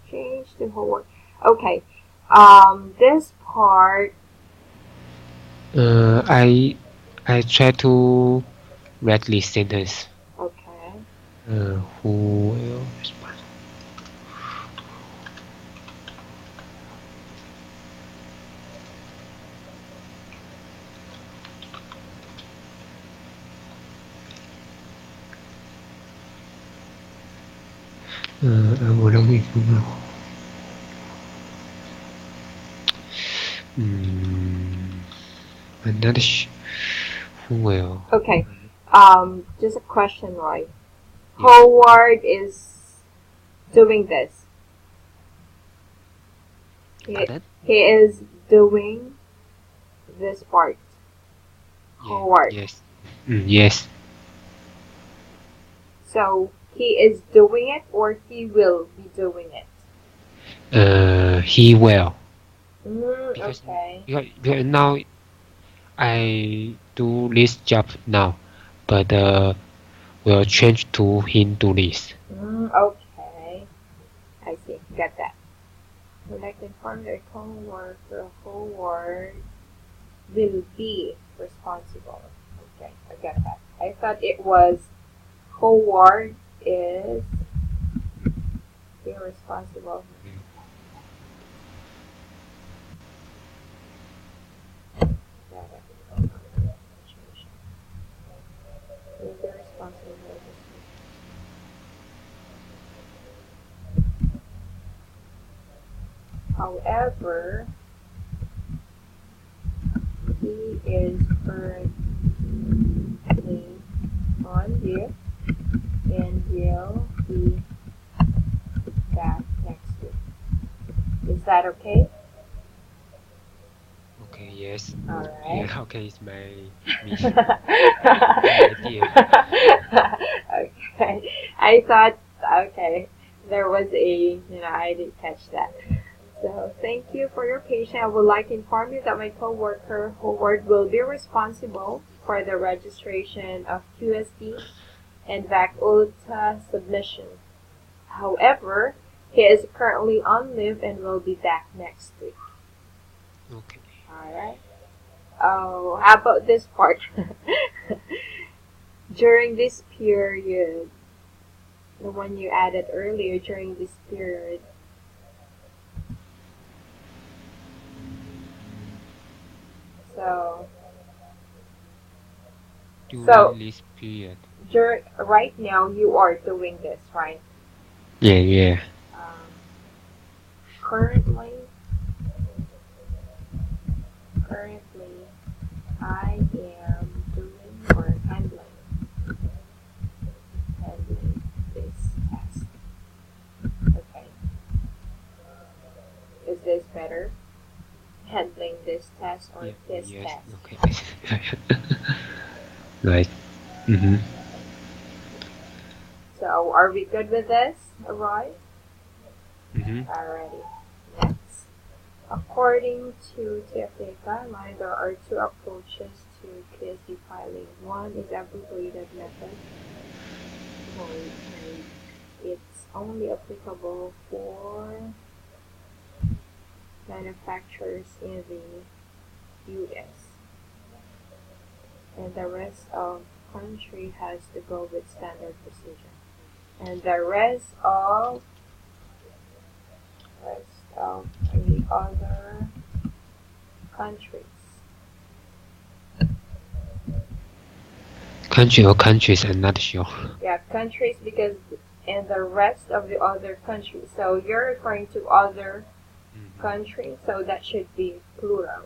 Change the whole word. Okay. This part. I try to read this sentence. Okay. Who will respond? What do we do? I'm not sure. Who will? Okay. Just a question, right? Yeah. Howard is doing this. He, Pardon? he is doing this part. Yeah. Howard. Yes. Yes. So he is doing it or he will be doing it. He will. Because, Okay. because now I do this job now, but will change to him do this. Okay. I see. Got that. Would like to inform their co-worker Howard will be responsible. Okay, I got that. I thought it was Howard is being responsible. Will be responsible. However, he is currently on leave and will be back next week. Is that okay? Okay. Yes. All right. Yeah. Okay. It's my me. My Okay. idea. I thought, okay, there was I didn't catch that. So thank you for your patience. I would like to inform you that my coworker Howard will be responsible for the registration of QSD and VAC ULTA submission. However, he is currently on leave and will be back next week. Okay. Alright. Oh, how about this part? During this period, the one you added earlier, during this period, so During so this period. right now you are doing this, right? Yeah. Yeah. Um, currently, currently, I am doing or handling this task. Okay, is this better? Handling this task or Yeah. this Yes. task? Okay. Right. Mm-hmm. So, are we good with this, Roy? Mm-hmm. Alrighty. Next. According to TFA guideline, there are two approaches to KSD filing. One is abbreviated method. It's only applicable for manufacturers in the US, and the rest of country has to go with standard procedure. And the rest of the other countries. Country or countries, I'm not sure. Yeah, countries because and the rest of the other countries. So you're referring to other countries, so that should be plural.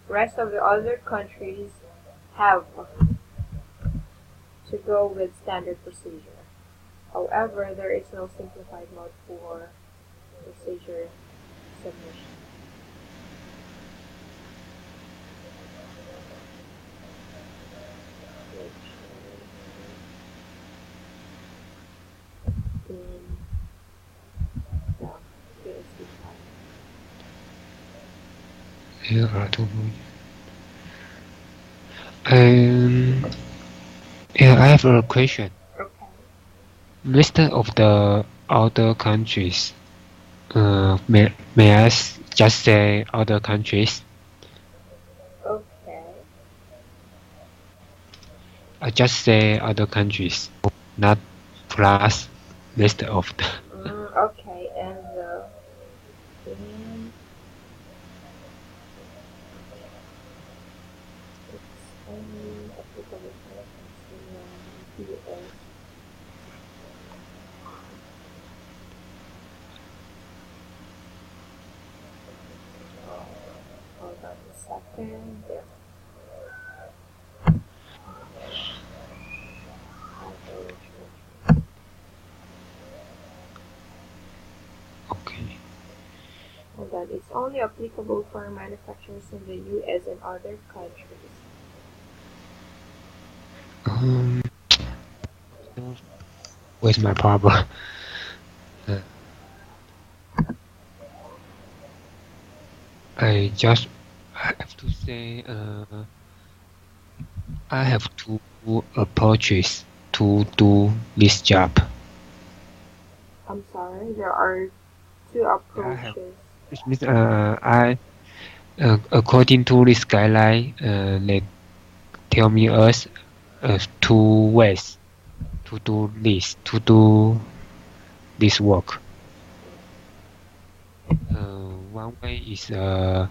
Rest of the other countries have to go with standard procedure. However, there is no simplified mode for procedure submission. In the PSC file. Here are two. Um, yeah, I have a question. Okay. List of the other countries. May I just say other countries? Okay. I just say other countries, not plus list of the. Okay, and in it's only applicable for US. Hold on a second. There. Okay. Hold on. It's only applicable for manufacturers in the US and other countries. Um, where's my problem? Uh, I just have to say I have two approaches to do this job. I'm sorry. There are two I have. approaches. Which means I according to this guideline, they tell me us two ways to do this work. One way is a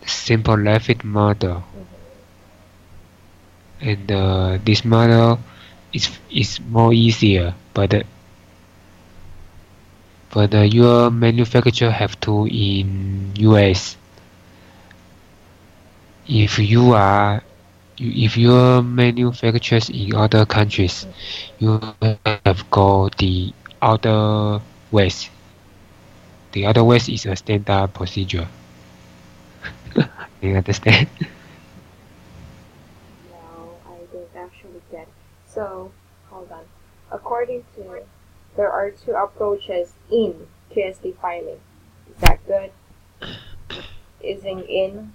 simple graphic model, and this model is more easier, but your manufacturer have to in US. If you are if your manufacturers in other countries, you have go the other ways. The other ways is a standard procedure. You understand? No, I don't actually get. So, hold on. According to, there are two approaches in QSD filing. Is that good? Isn't in?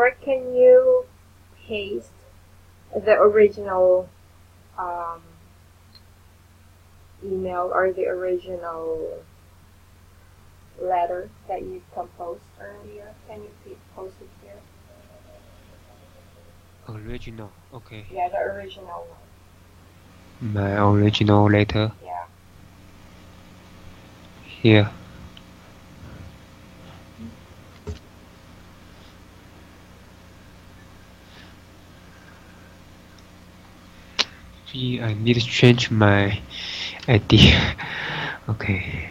Or can you paste the original um, email or the original letter that you composed earlier? Can you post it here? Original. Okay. Yeah, the original one. My original letter Yeah. here. See, I need to change my idea. Okay.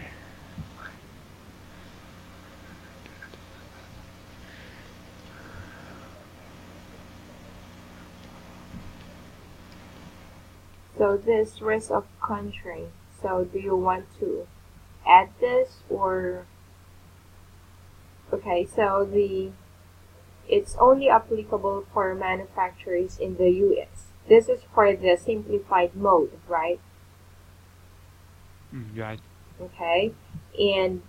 So this rest of country. So do you want to add this or okay, so the it's only applicable for manufacturers in the US. This is for the simplified mode, right? Right. Okay. And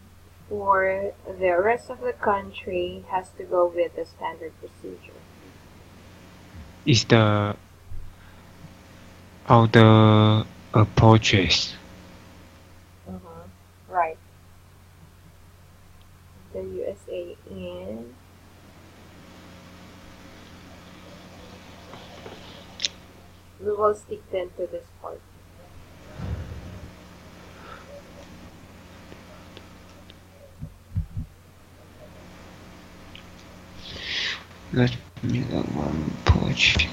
for the rest of the country has to go with the standard procedure. Is the other approaches. Right. The USA and we will stick then to this part. Let me one approach.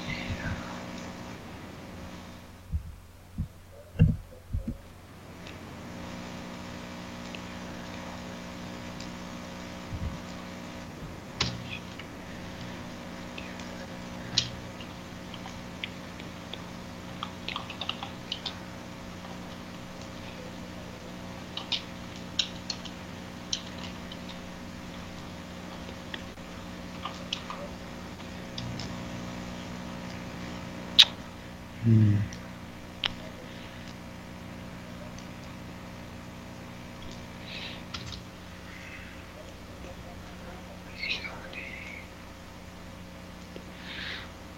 Mm,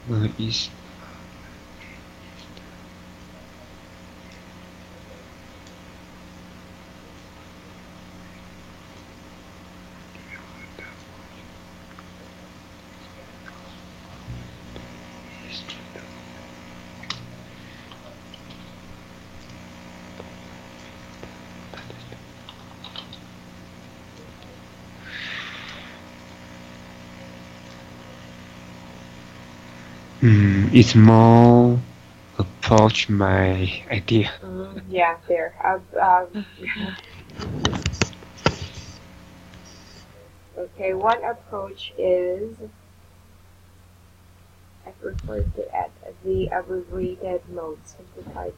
where is it's more approach my idea. Yeah, there. Okay, one approach is I prefer to add the abbreviated mode, simplified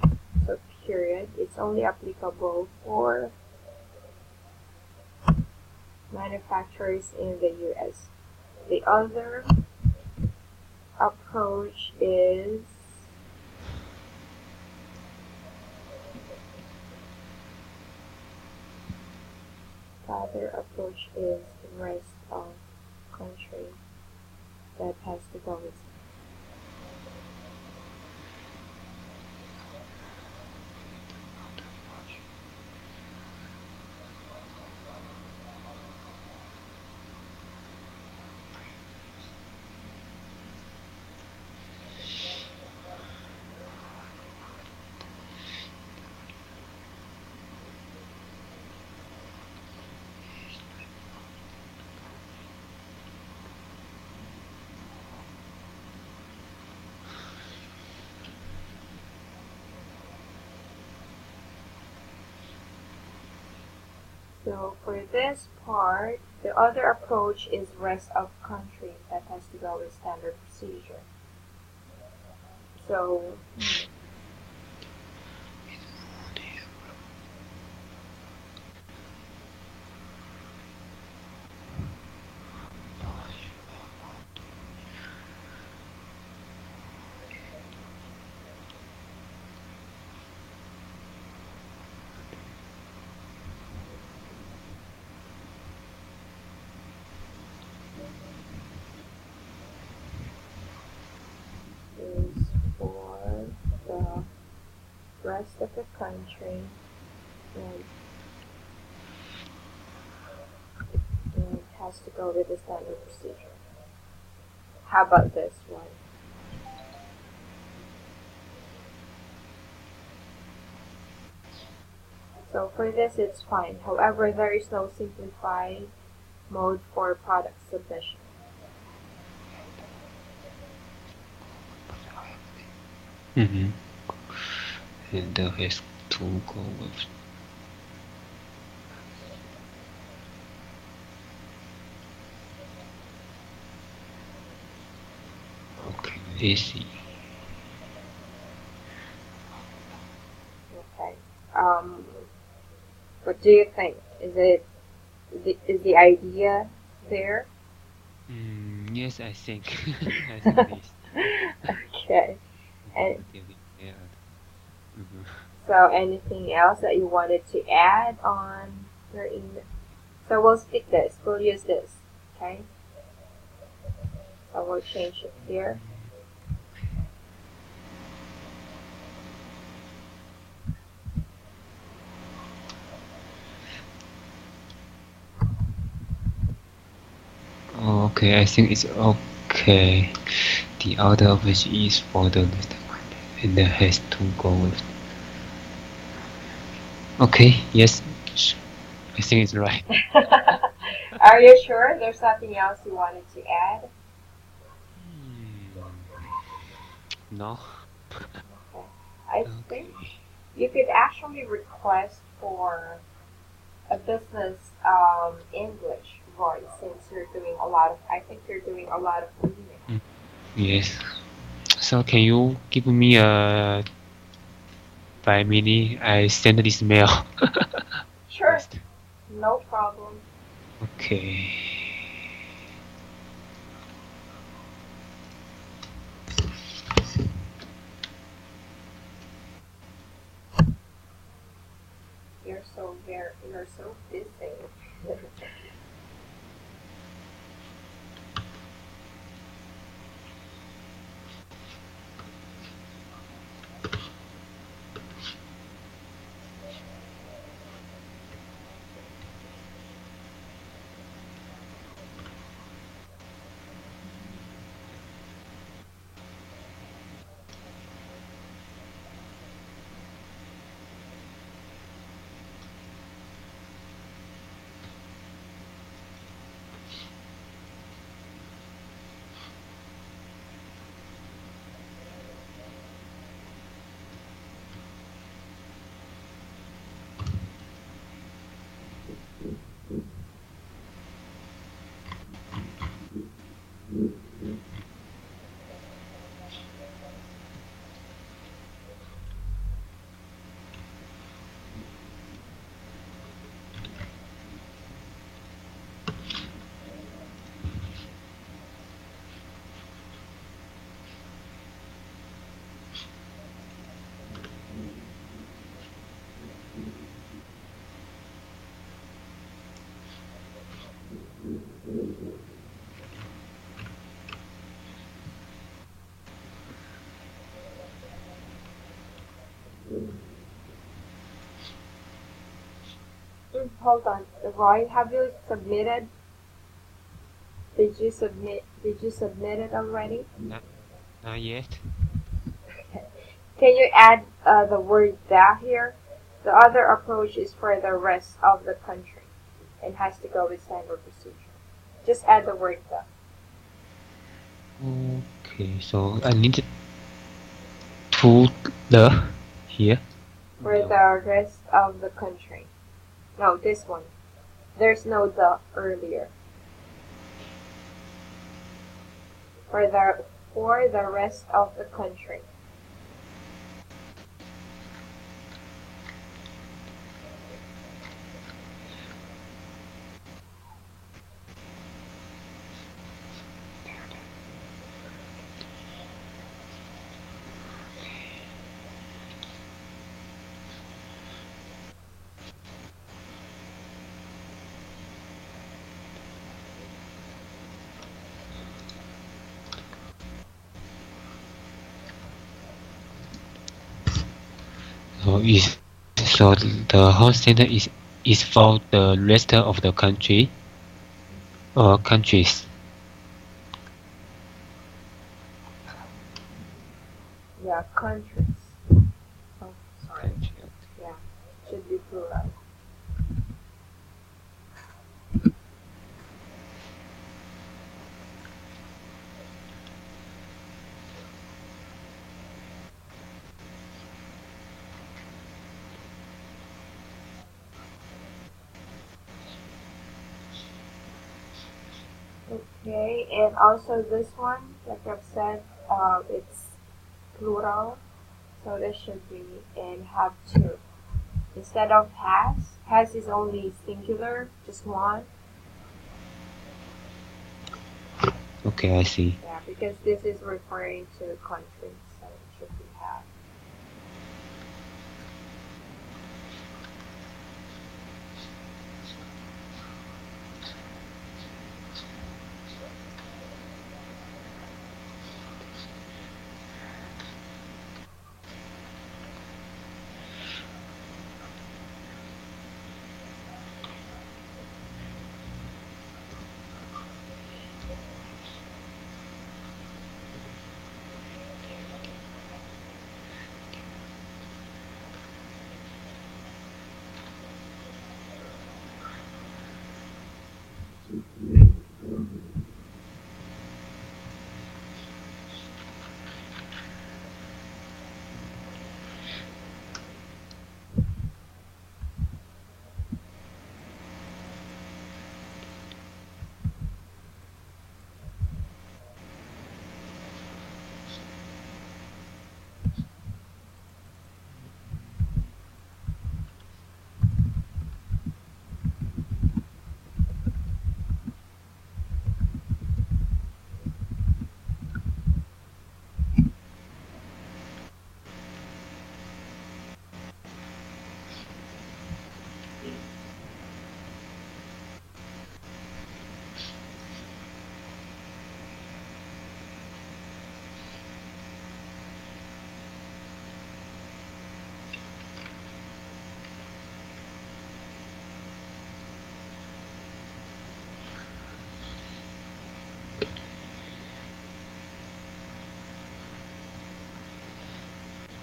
mode. So period. It's only applicable for manufacturers in the US. The other approach is rest of country that has to go with. So for this part, the other approach is rest of country that has to go with standard procedure. So is for the rest of the country and it has to go with the standard procedure. How about this one? So for this it's fine. However, there is no simplified mode for product submission. Mm-hmm. And has to go with. Okay, easy. Okay. What do you think? Is the idea there? Yes, I think. I think this. Okay. And Yeah. Mm-hmm. so anything else that you wanted to add on your email? So we'll stick this. We'll use this. Okay. So we'll change it here. Okay, I think it's okay. The other of which is for the list one, and that has to go with. Okay, yes, I think it's right. Are you sure there's nothing else you wanted to add? No. Okay. I think Okay. you could actually request for a business English voice since you're doing a lot of, I think you're doing a lot of reading. Yes. So can you give me a 5 minutes? I send this mail. Sure, First. no problem. Okay. You're so busy. Hold on, Roy. Have you submitted? Did you submit it already? Not yet. Can you add the word "the" here? The other approach is for the rest of the country and has to go with standard procedure. Just add the word "the" Okay, so I need to the here. for the rest of the country. No, this one. There's no "the" earlier. For the rest of the country. So is so the home center is for the rest of the country or countries. Yeah, countries. Oh, sorry. Country. Yeah, should be plural. Okay, and also this one, like I've said, it's plural, so there should be and have two. Instead of has is only singular, just one. Okay, I see. Yeah, because this is referring to countries, so it should be have.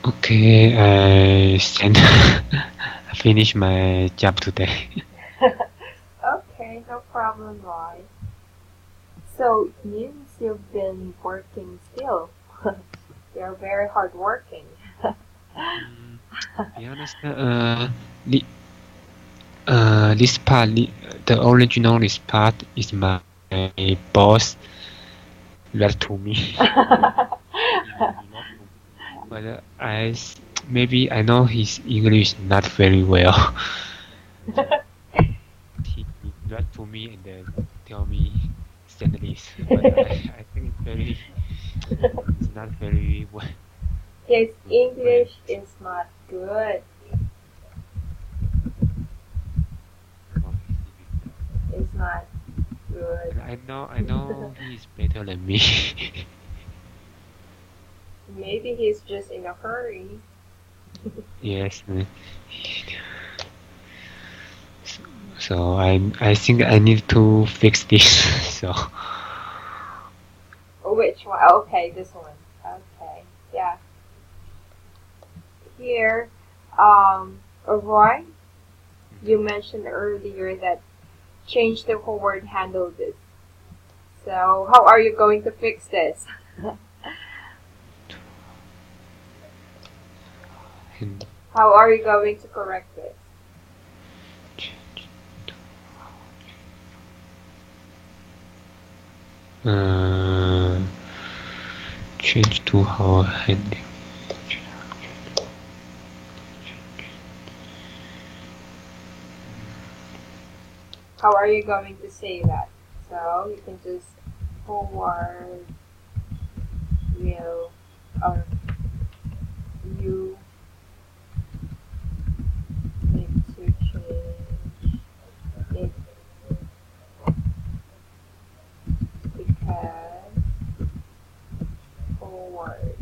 Okay, I send. I finish my job today. Okay, no problem, Roy. So it means you've been working still. You're very hardworking. Be honest, this part, the original this part is my boss read to me. But maybe I know his English not very well. He read to me and then tell me send this, but I think it's not very well. His well. English is not good. It's not good. I know he's better than me. Maybe he's just in a hurry. Yes. So I think I need to fix this. So Which one? Okay, this one. Okay, yeah. Here, Roy, you mentioned earlier that change the whole word handle this. So how are you going to fix this? and How are you going to correct this? uh, change to how handle. How are you going to say that? So you can just forward will or you need to change it because forward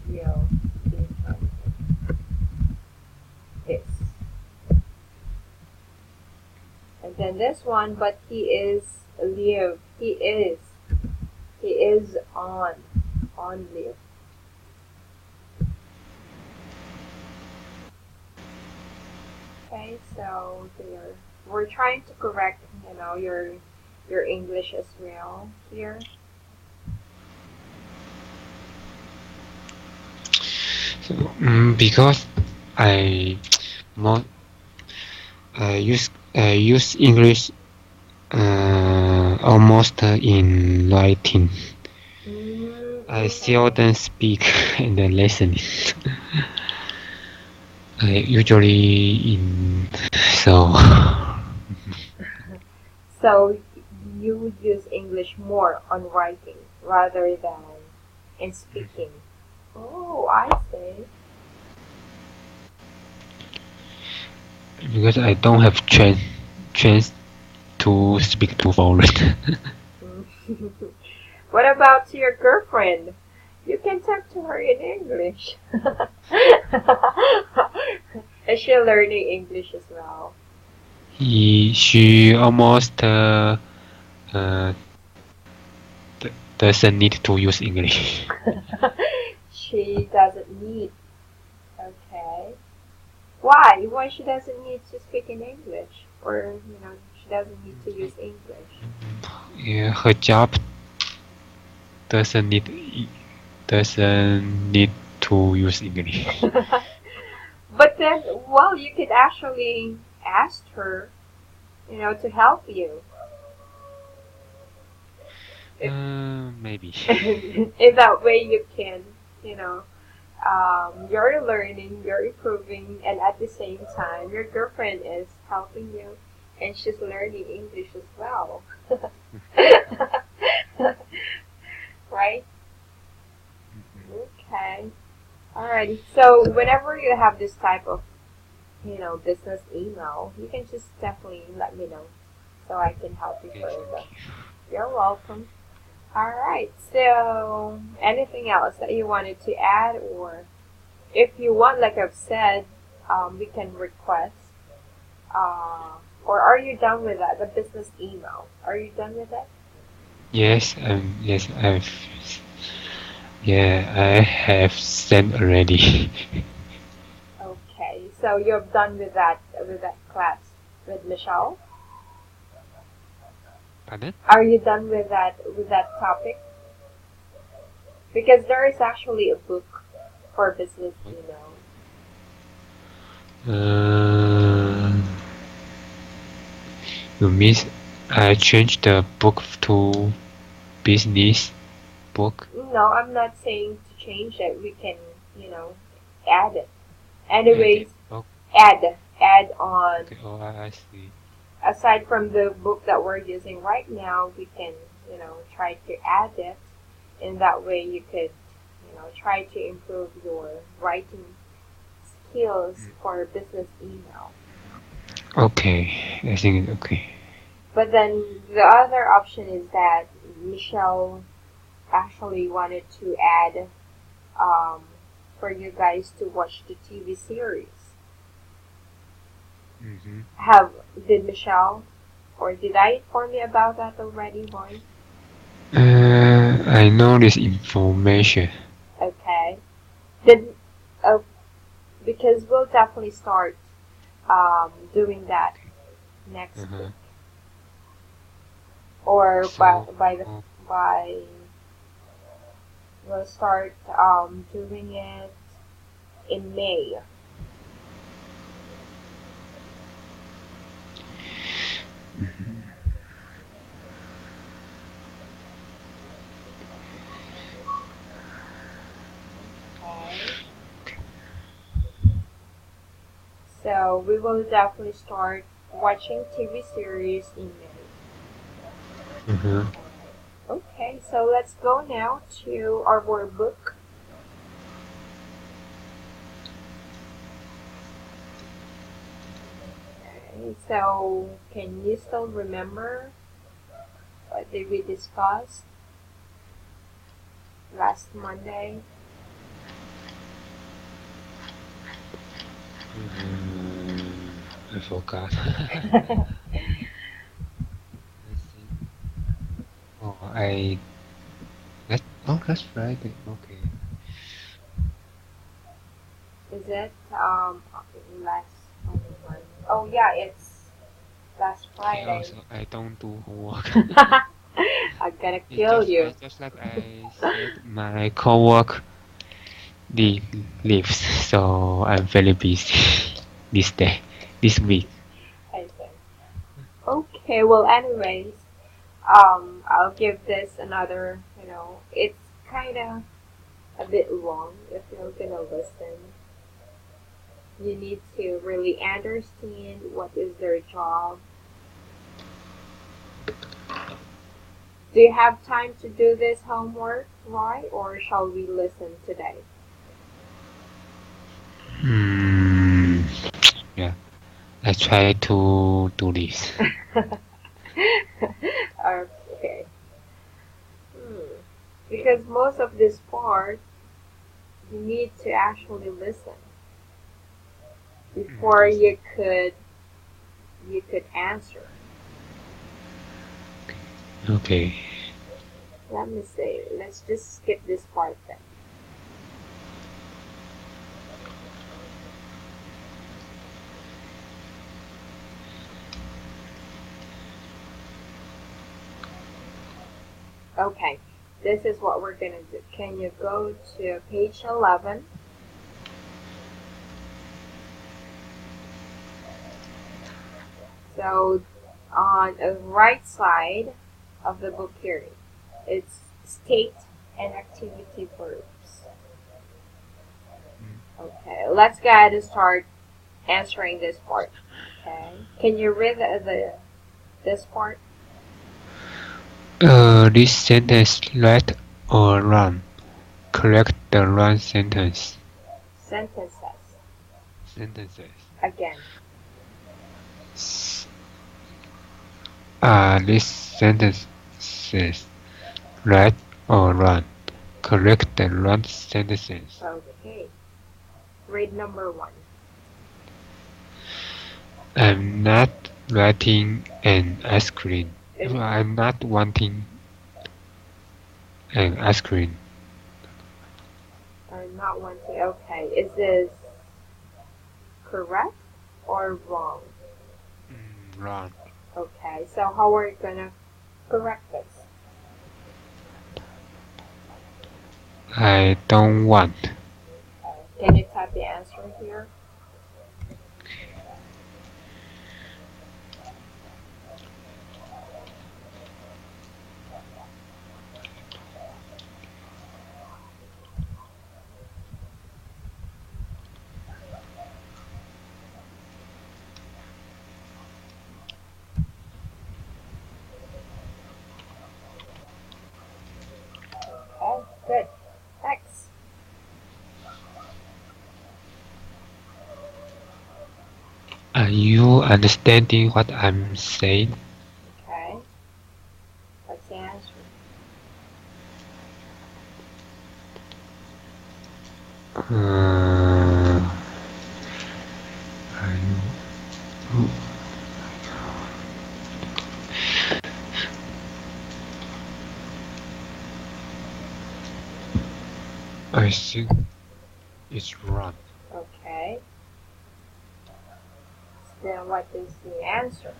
will become this. And then this one, but he is live. He is on live. Okay, so there we're trying to correct, your English as well here. So because I more I use English almost in writing. I Okay. seldom speak and then listening. Usually in so So you use English more on writing rather than in speaking. Oh, I see. because I don't have chance to speak to foreign. What about your girlfriend? You can talk to her in English. Is she learning English as well? She almost uh, doesn't need to use English. She doesn't need. Okay. Why? Why she doesn't need to speak in English? Or, she doesn't need to use English? Yeah, her job doesn't need doesn't need to use English. But then, well, you could actually ask her, to help you. If, Maybe. in that way, you can, you know, you're learning, you're improving, and at the same time, your girlfriend is helping you, and she's learning English as well. Right? Okay. Alrighty. So whenever you have this type of, business email, you can just definitely let me know so I can help you Okay, further. thank you. You're welcome. Alright. So anything else that you wanted to add, or if you want, like I've said, we can request. Or are you done with that? The business email. Are you done with that? Yes, yes, Yeah, I have sent already. Okay, so you're done with that class with Michelle. Pardon? Are you done with that topic? Because there is actually a book for business email. Uh, you mean I changed the book to business book? No, I'm not saying to change it. We can, you know, add it. Add it. Anyways, Oh, add on. okay. Oh, I see. Aside from the book that we're using right now, we can, try to add it. In that way, you could, try to improve your writing skills for business email. Okay, I think it's okay. But then the other option is that Michelle actually wanted to add um, for you guys to watch the TV series. Mm-hmm. Did Michelle or did I inform you about that already, Roy? I know this information. Okay. Did uh, because we'll definitely start doing that next week Uh-huh. or So, by we'll start doing it in May. Okay. So we will definitely start watching TV series in May. uh-huh. Okay, so let's go now to our workbook. Okay, so can you still remember what did we discuss last Monday? I forgot. Let's see. Oh, that's Friday. Okay. Is it last Monday? Oh yeah, it's last Okay. Friday. Also, I don't do homework. I'm gonna It's kill you. just like I said, my cowork the leaves, so I'm very busy this day, this week. I think. Okay, well, anyways, I'll give this another. It's kind of a bit long if you're gonna listen. You need to really understand what is their job. Do you have time to do this homework, Roy, or shall we listen today? Hmm. Yeah. I try to do this. Okay. Hmm. Because most of this part, you need to actually listen before you could answer. Okay. Let me see. Let's just skip this part then. Okay. This is what we're gonna do. Can you go to page 11? So on the right side of the book here, it's state and activity verbs. Okay, let's go ahead and start answering this part. Okay, can you read this part? This sentence right or wrong? Correct the wrong sentence. Sentences Sentences. again. This sentences right or wrong? Correct the wrong sentences. Okay, read number 1. I'm not writing an ice cream. Is I'm not wanting an ice cream. Not wanting. Okay. Is this correct or wrong? Wrong. Okay. So how are you gonna correct this? I don't want. Okay. Can you type the answer here? Okay. Good. Next. Are you understanding what I'm saying? Okay. What's the answer? Uh, I think it's wrong. Okay. Then what is the answer?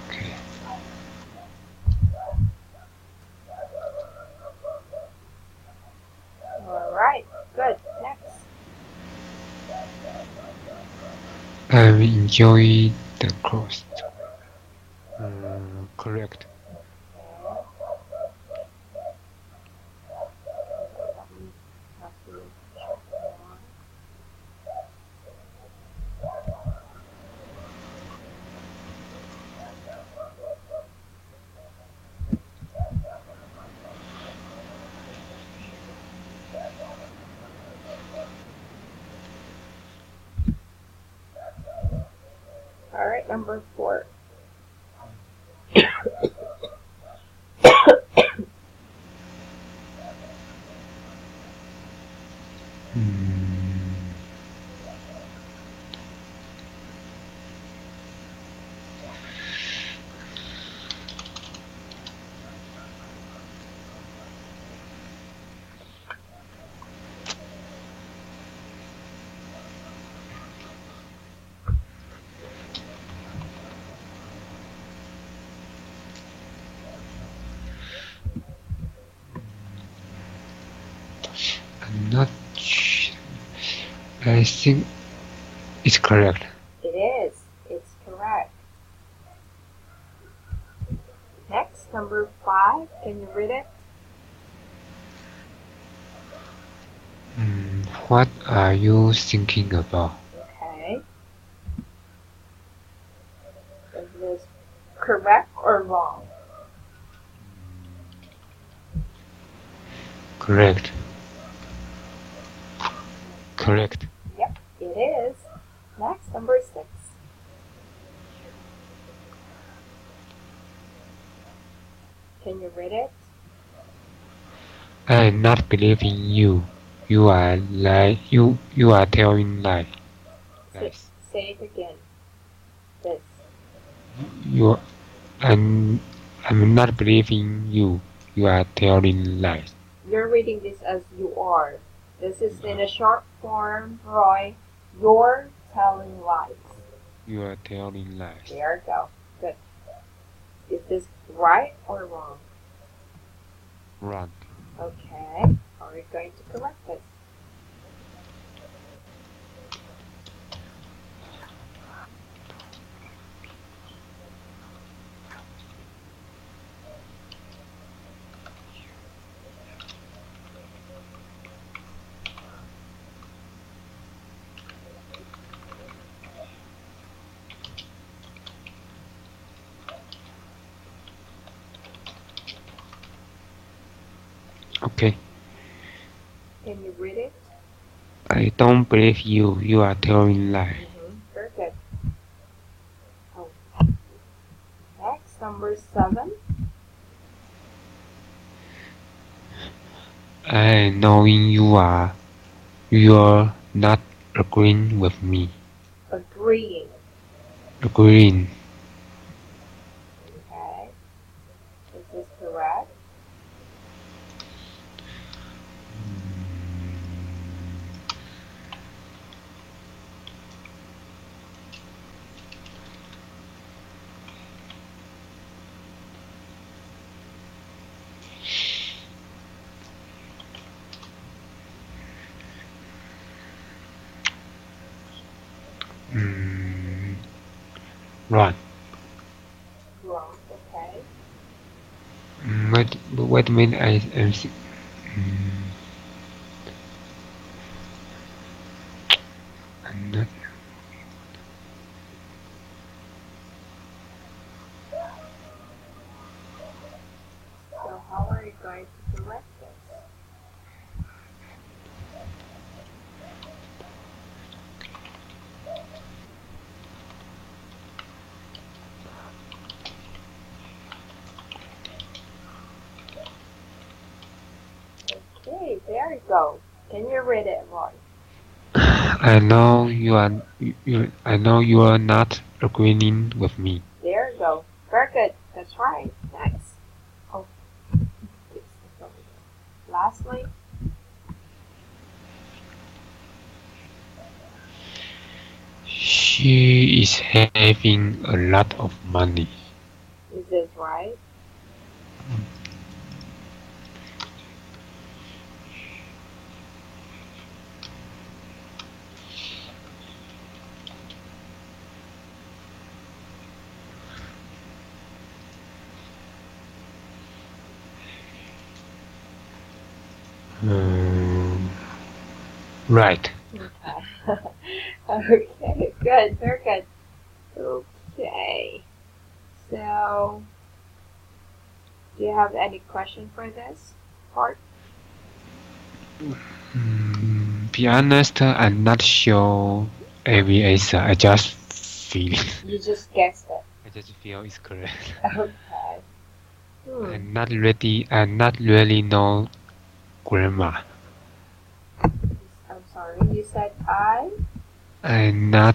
Okay. All right. Good. Next. I'm enjoying the course. Correct. All right. Number 4. Mm, I'm not sure. I think it's correct. It is. It's correct. Next, number 5. Can you read it? What are you thinking about? Okay. Is this correct or wrong? Correct. Correct. Yep, it is. Next, number 6. Can you read it? I'm not believing you. You are you are telling lies. Say, Lies. say it again. This. You I'm not believing you. You are telling lies. You're reading this as you are. This is in a short form, Roy. You're telling lies. You are telling lies. There you go. Good. Is this right or wrong? Wrong. Okay. How are we going to correct this? Okay. Can you read it? I don't believe you. You are telling lies. Very good. Oh. Next, number 7. I knowing you're not agreeing with me. Agreeing. Agreeing. Okay. Is this correct? Mm, right. Wrong. Okay. Wait a minute. I'm not. So how are you going to correct this? Okay, there you go. Can you read it, Roy? I know I know you are not agreeing with me. There you go. Very good. That's right. Nice. Oh, please. Lastly, She is having a lot of money. is this right? Um, right. Okay. Okay, good. Very good. Okay. So, do you have any question for this part? Be honest, I'm not sure every answer. I just feel. You just guessed it. I just feel it's correct. Okay. Hmm. I'm not ready. I'm not really know grammar. I'm sorry. You said I I'm not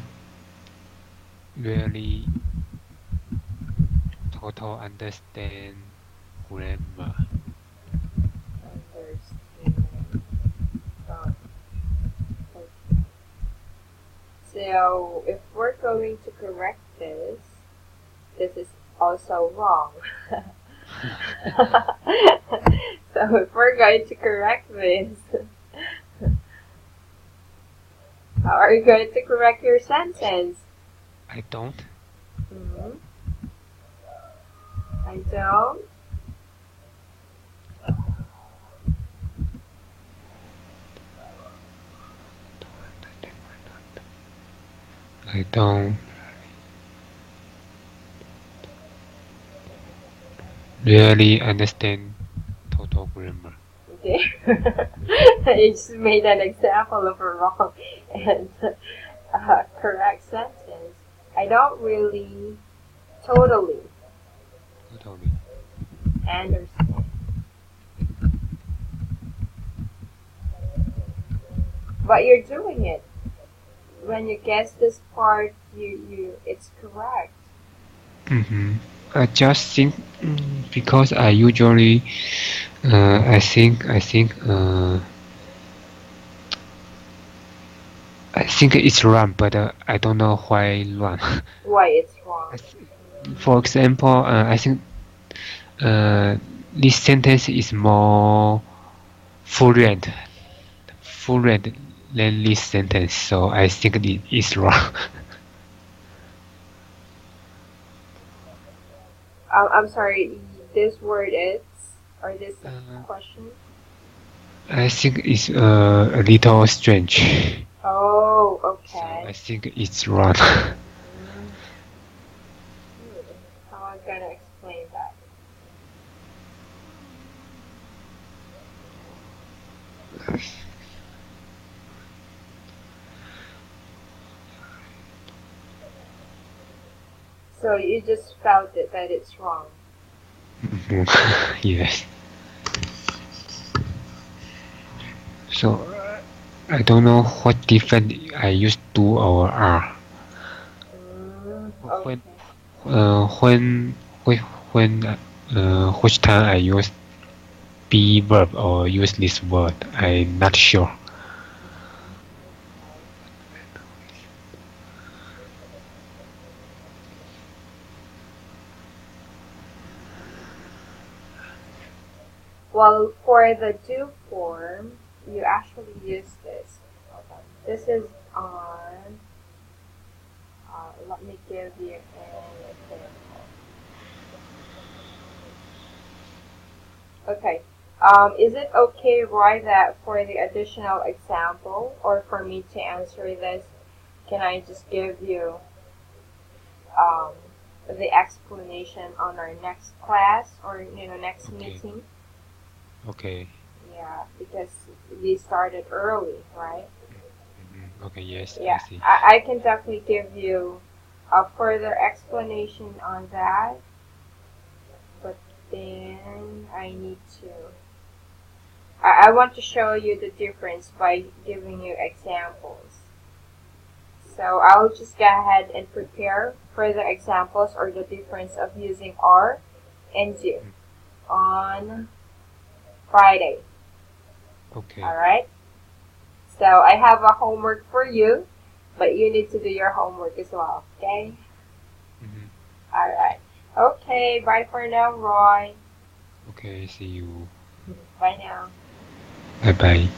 really total understand grammar. understand. Um, okay. So, if we're going to correct this, this is also wrong. So, if we're going to correct this, how are you going to correct your sentence? I don't. Hmm. I don't. I don't really understand total grammar. Okay. You just made an example of a wrong and correct sentence. I don't really totally Totally. understand. But you're doing it. When you guess this part, it's correct. I just think because I usually I think it's wrong, but I don't know why wrong. Why it's wrong. For example, I think uh, this sentence is more fluent, fluent than this sentence, so I think it is wrong. I'm sorry, this word is, or this uh, question? I think it's a little strange, Oh, so I okay. think it's wrong. Mm, How am I gonna explain that? So you just felt it that it's wrong. Yes. So I don't know what different I use do or are. When Okay. when which time I use be verb or use this word, I'm not sure. Mhm. Okay. Well, for the do form, you actually use this. Okay. This is on, let me give you an example. Okay. Is it okay, Roy, that for the additional example, or for me to answer this, can I just give you um, the explanation on our next class or next Okay, meeting? okay, Yeah, because we started early, right? okay. Yes, I Yeah, see. I can definitely give you a further explanation on that, but then I need to. I want to show you the difference by giving you examples. So I'll just go ahead and prepare further examples or the difference of using are and do on Friday. Okay. Alright? So I have a homework for you, but you need to do your homework as well, okay? Mhm. Alright. Okay, bye for now, Roy. Okay. See you. Bye now. Bye bye.